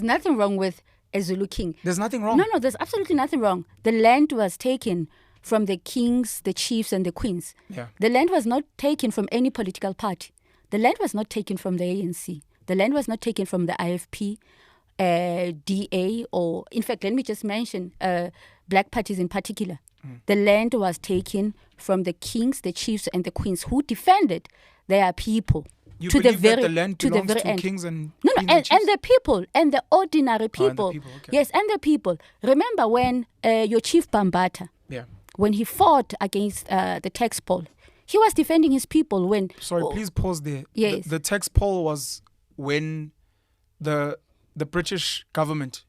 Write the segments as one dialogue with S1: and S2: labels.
S1: there's nothing wrong with a Zulu king.
S2: There's nothing wrong.
S1: No, there's absolutely nothing wrong. The land was taken from the kings, the chiefs, and the queens.
S2: Yeah.
S1: The land was not taken from any political party. The land was not taken from the ANC. The land was not taken from the IFP, DA, or in fact, let me just mention black parties in particular. The land was taken from the kings, the chiefs, and the queens who defended their people.
S2: You
S1: to
S2: believe
S1: the very,
S2: that the land
S1: to
S2: belongs
S1: the very
S2: to
S1: end.
S2: kings and
S1: No,
S2: queens
S1: and
S2: chiefs?
S1: the people, and the ordinary people.
S2: Okay.
S1: Yes, and the people. Remember when your chief Bambata,
S2: Yeah.
S1: when he fought against the tax poll, he was defending his people when...
S2: Sorry, please pause there.
S1: Yes.
S2: The tax poll was when the British government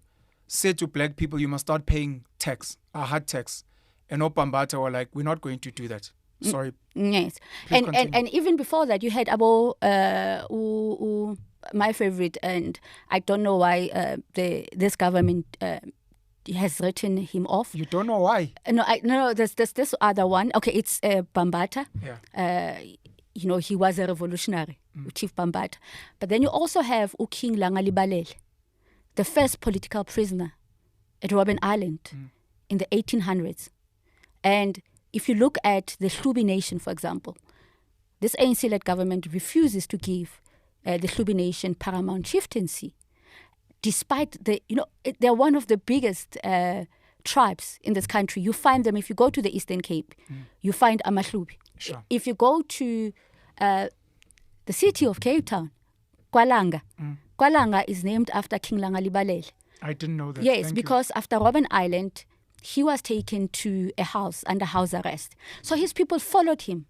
S2: said to black people, you must start paying tax, a hard tax. And Opambata were like, we're not going to do that. Sorry.
S1: Yes.
S2: Please
S1: And even before that, you had my favorite, and I don't know why this government has written him off.
S2: You don't know why?
S1: No, there's this other one. Okay, it's Bambata.
S2: Yeah.
S1: He was a revolutionary, Chief Bambata. But then you also have King Langalibalele, the first political prisoner at Robben Island in the 1800s. And if you look at the Hlubi nation, for example, this ANC-led government refuses to give the Hlubi nation paramount chieftaincy, despite they're one of the biggest tribes in this country. You find them if you go to the Eastern Cape. You find AmaHlubi.
S2: Sure.
S1: If you go to the city of Cape Town, Kwalanga is named after King Langalibalele.
S2: I didn't know that.
S1: Yes,
S2: Thank
S1: because after Robben Island, he was taken to a house under house arrest. So his people followed him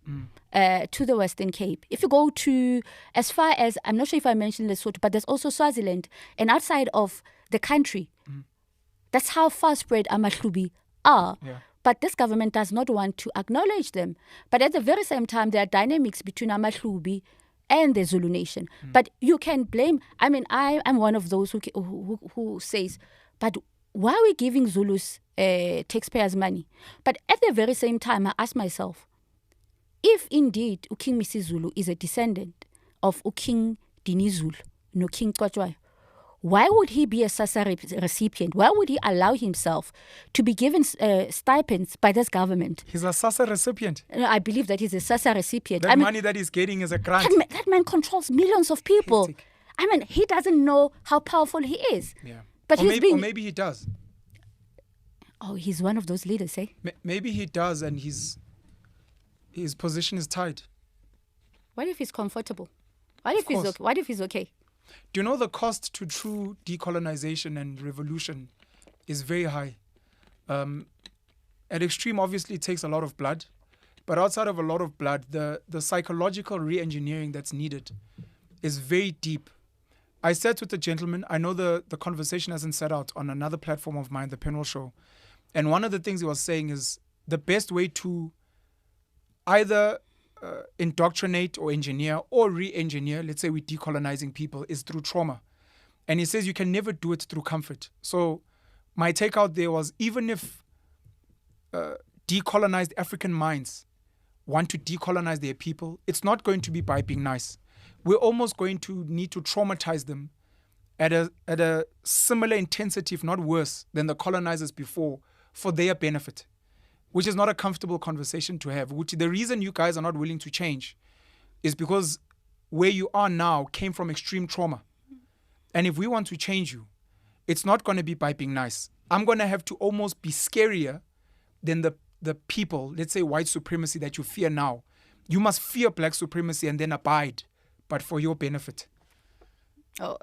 S1: to the Western Cape. If you go to as far as, I'm not sure if I mentioned Lesotho, but there's also Swaziland. And outside of the country, that's how far spread AmaHlubi are.
S2: Yeah.
S1: But this government does not want to acknowledge them. But at the very same time, there are dynamics between AmaHlubi and the Zulu nation. But you can blame, I am one of those who says, but why are we giving Zulus taxpayers' money? But at the very same time, I ask myself, if indeed King Misizulu is a descendant of King Dinizulu, no King Kotjwayo, why would he be a SASSA recipient? Why would he allow himself to be given stipends by this government?
S2: He's a SASSA recipient.
S1: I believe that he's a SASSA recipient.
S2: That money that he's getting is a grant.
S1: That man controls millions of people.
S2: Hectic.
S1: He doesn't know how powerful he is.
S2: Yeah.
S1: But
S2: or maybe he does.
S1: Oh, he's one of those leaders, eh?
S2: Maybe he does, and his position is tight.
S1: What if he's comfortable? What if he's okay? What if he's okay?
S2: Do you know the cost to true decolonization and revolution is very high? At extreme, obviously, it takes a lot of blood. But outside of a lot of blood, the psychological re-engineering that's needed is very deep. I sat with a gentleman. I know the conversation hasn't set out on another platform of mine, the Penwell Show. And one of the things he was saying is the best way to either indoctrinate or engineer or re-engineer, let's say we're decolonizing people, is through trauma. And he says you can never do it through comfort. So my take out there was, even if decolonized African minds want to decolonize their people, it's not going to be by being nice. We're almost going to need to traumatize them at a similar intensity, if not worse, than the colonizers before, for their benefit, which is not a comfortable conversation to have. Which the reason you guys are not willing to change is because where you are now came from extreme trauma. And if we want to change you, it's not going to be by being nice. I'm going to have to almost be scarier than the people, let's say white supremacy that you fear now. You must fear black supremacy and then abide, but for your benefit.
S1: Oh.